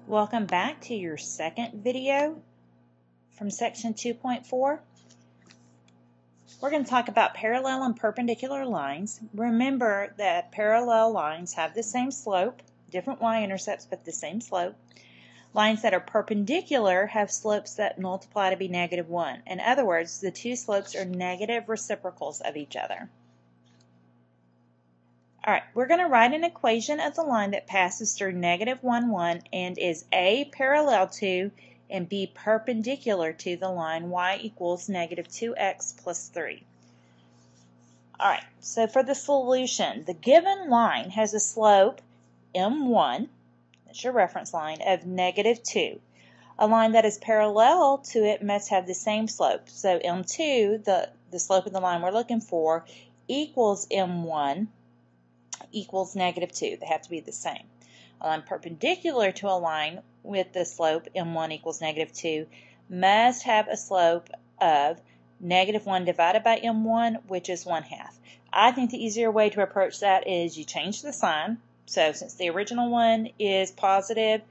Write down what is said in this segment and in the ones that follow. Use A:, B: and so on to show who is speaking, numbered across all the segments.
A: Welcome back to your second video from section 2.4. We're going to talk about parallel and perpendicular lines. Remember that parallel lines have the same slope, different y-intercepts but the same slope. Lines that are perpendicular have slopes that multiply to be -1. In other words, the two slopes are negative reciprocals of each other. Alright, we're going to write an equation of the line that passes through -1, 1 and is A, parallel to and B, perpendicular to the line y equals -2x plus 3. Alright, so for the solution, the given line has a slope m1, that's your reference line, of -2. A line that is parallel to it must have the same slope. So m2, the slope of the line we're looking for, equals m1 equals -2. They have to be the same. A line perpendicular to a line with the slope m1 equals -2 must have a slope of -1 divided by m1, which is 1/2. I think the easier way to approach that is you change the sign. So since the original one is positive,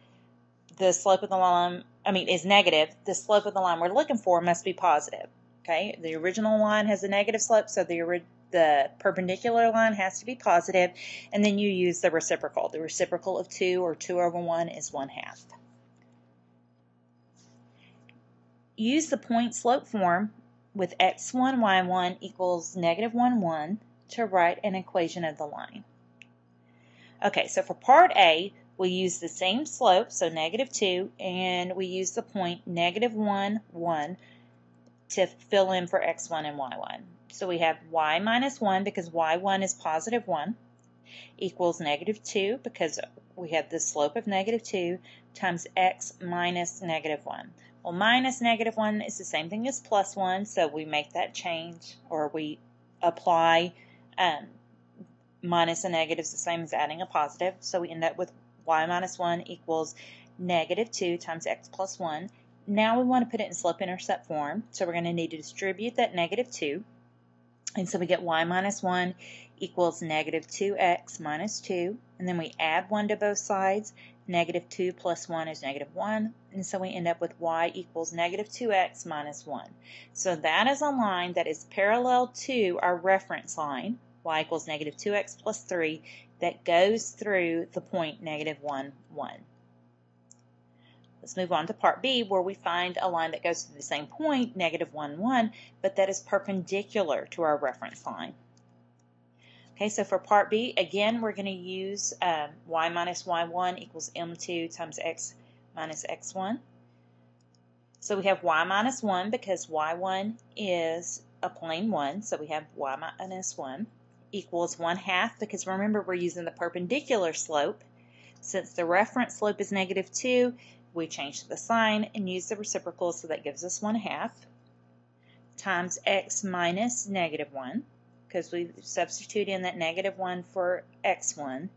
A: the slope of the line, is negative, the slope of the line we're looking for must be positive. Okay, the original line has a negative slope, so the perpendicular line has to be positive, and then you use the reciprocal. The reciprocal of 2, or 2/1, is 1/2. Use the point slope form with x1, y1 equals -1, 1 to write an equation of the line. Okay, so for part A, we use the same slope, so -2, and we use the point -1, 1 to fill in for x1 and y1. So we have y minus 1 because y1 is positive 1 equals -2 because we have the slope of -2 times x minus -1. Well, minus -1 is the same thing as plus 1, so we make that change, or we apply minus a negative is the same as adding a positive. So we end up with y minus 1 equals -2 times x plus 1. Now we want to put it in slope-intercept form, so we're going to need to distribute that -2. And so we get y minus 1 equals -2x minus 2. And then we add 1 to both sides. -2 plus 1 is -1. And so we end up with y equals -2x minus 1. So that is a line that is parallel to our reference line, y equals -2x plus 3, that goes through the point -1, 1. Let's move on to part B, where we find a line that goes through the same point, -1, 1, but that is perpendicular to our reference line. Okay, so for part B, again, we're going to use y minus y1 equals m2 times x minus x1. So we have y minus 1 because y1 is a plane 1, so we have y minus 1 equals 1/2 because remember we're using the perpendicular slope. Since the reference slope is -2, we change the sign and use the reciprocal, so that gives us 1/2 times x minus -1 because we substitute in that -1 for x1.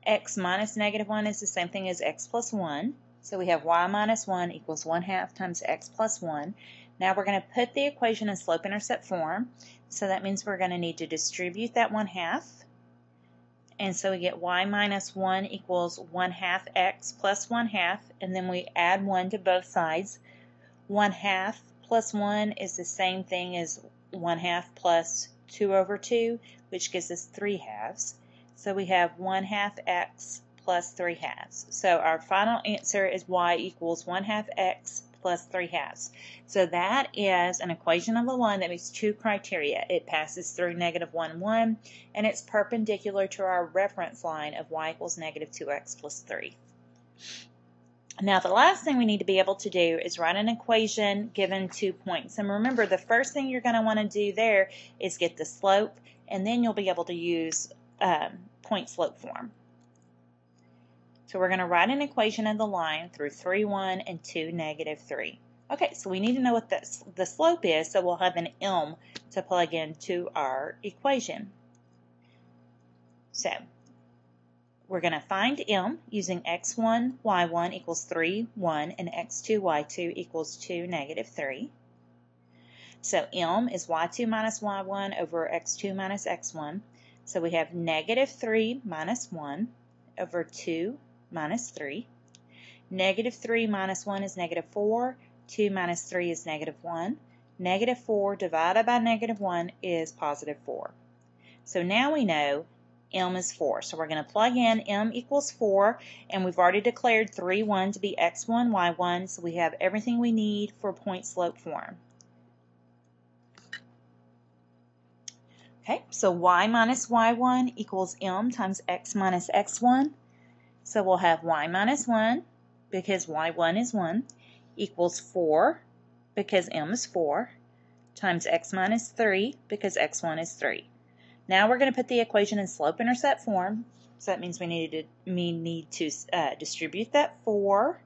A: X minus -1 is the same thing as x plus 1. So we have y minus 1 equals 1/2 times x plus 1. Now we're going to put the equation in slope-intercept form. So that means we're going to need to distribute that 1/2. And so we get y minus 1 equals 1/2 x plus 1/2, and then we add 1 to both sides. 1/2 plus 1 is the same thing as 1/2 plus 2/2, which gives us 3/2. So we have 1/2 x plus 3/2. So our final answer is y equals 1/2 x plus 3/2. So that is an equation of a line that meets two criteria. It passes through -1, 1, and it's perpendicular to our reference line of y equals -2x plus 3. Now the last thing we need to be able to do is write an equation given 2 points. And remember, the first thing you're going to want to do there is get the slope, and then you'll be able to use point slope form. So we're going to write an equation of the line through 3, 1 and 2, -3. Okay, so we need to know what the slope is, so we'll have an m to plug into our equation. So we're going to find m using x1, y1 equals 3, 1, and x2, y2 equals 2, -3. So m is y2 minus y1 over x2 minus x1. So we have -3 minus 1 over 2 minus 3. Negative 3 minus 1 is negative 4. 2 minus 3 is negative 1. Negative 4 divided by negative 1 is positive 4. So now we know m is 4. So we're going to plug in m equals 4, and we've already declared 3, 1 to be x1, y1, so we have everything we need for point slope form. Okay, so y minus y1 equals m times x minus x1. So we'll have y minus 1, because y1 is 1, equals 4, because m is 4, times x minus 3, because x1 is 3. Now we're going to put the equation in slope-intercept form. So that means we need to distribute that 4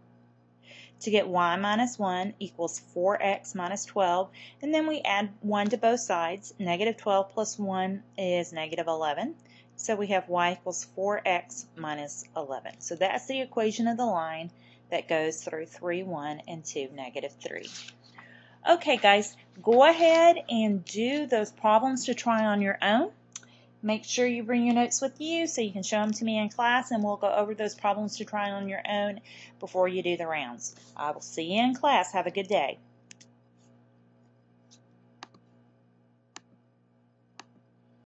A: to get y minus 1 equals 4x minus 12. And then we add 1 to both sides. Negative 12 plus 1 is negative 11. So we have y equals 4x minus 11. So that's the equation of the line that goes through 3, 1, and 2, negative 3. Okay, guys, go ahead and do those problems to try on your own. Make sure you bring your notes with you so you can show them to me in class, and we'll go over those problems to try on your own before you do the rounds. I will see you in class. Have a good day.